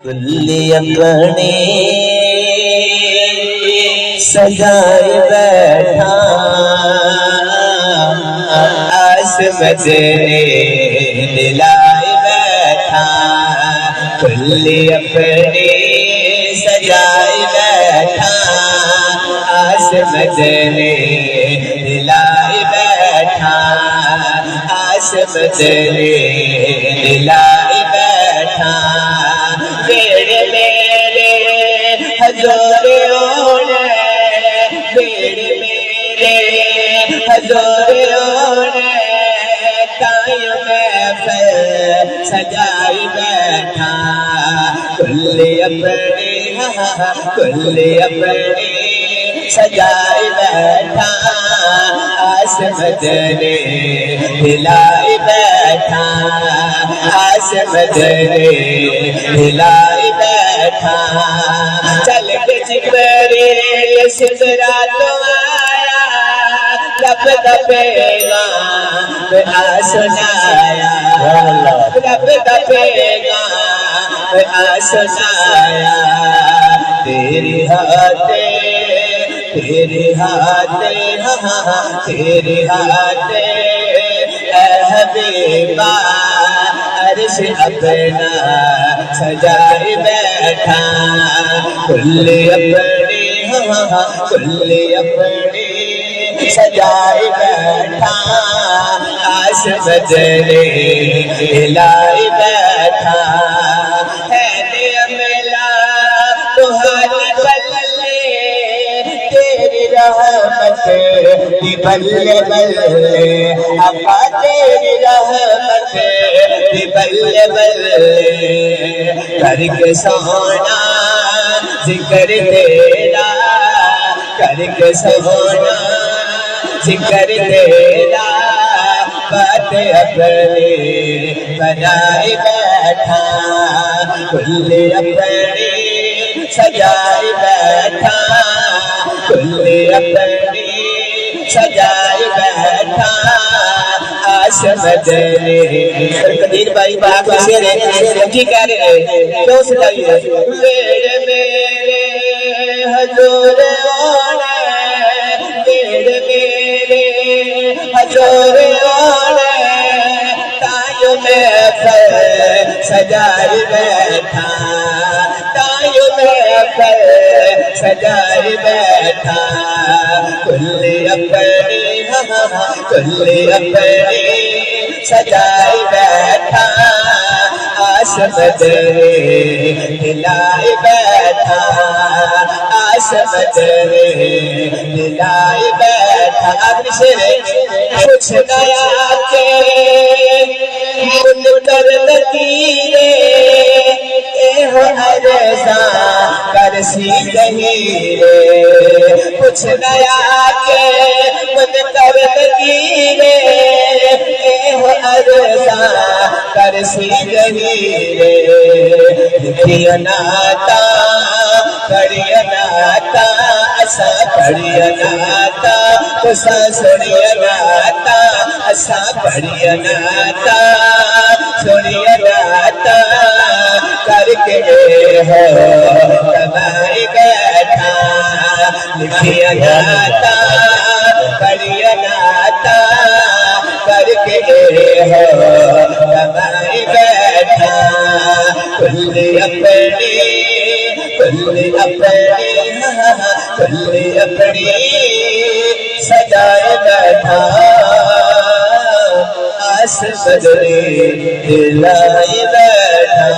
کلی اپنی سجائے بیٹھا عصمت نے دلائے بیٹھا کلی اپنی سجائے بیٹھا عصمت نے دلائے بیٹھا عصمت نے دلائے بیٹھا بیڑے میرے ہزاروں نے بیڑے میرے ہزاروں نے تائیوں محفل سجائی بیٹھا کلی اپنی کلی اپنی سجائی بیٹھا عصمت نے دلائی بیٹھا عصمت نے دلائی بیٹھا چل کے جبریل سدرا تو آیا رب دا پیغام سنایا رب دا پیغام سنایا تیری ہاتھیں تیرے ہاتھ تیرے ہاتھ اے حبیبا عرش اپنا سجائے بیٹھا کلی اپنی کلی اپنی سجائے بیٹھا عصمت نے دلائے بیٹھا ہے ملا تمہاری بلے تیری رحمت دی بلے بلے آقا تیری رحمت دی بلے بلے کر کے سونا ذکر تیرا کر کے سونا ذکر تیرا بات اپنی بنائے بیٹھا کلی اپنی سجائے بیٹھا کلی اپنی سجائے بیٹھا عصمت نے قدیر بھائی باپ سے رہے کی کہہ رہے ہیں کیوں سجائیے میرے میرے ہزاروں میرے میرے ہزاروں تائیوں محفل سجائے بیٹھا تائیوں محفل سجائے بیٹھا کلی اپنی کلی اپنی سجائے بیٹھا عصمت نے دلائے بیٹھا عصمت نے دلائے بیٹھا اپنی سے کچھ نیا کے من کر لکیرے اے ہو عرضاں کرسی گہیرے کچھ نیا کے من کر لکیرے اے ہو عرضاں کرسی گہیرے لکھیا ناتا پڑھیا ناتا اسا پڑھیا ناتا تسا سنیا ناتا اسا پڑھیا ناتا سنیا ناتا کر کے ہو کمائی بیٹھا لکھیا ناتا پڑھیا ناتا کر کے ہو کمائی بیٹھا کلی اپنی کلی اپنی کلی اپنی سجائے بیٹھا عصمت نے دلائے بیٹھا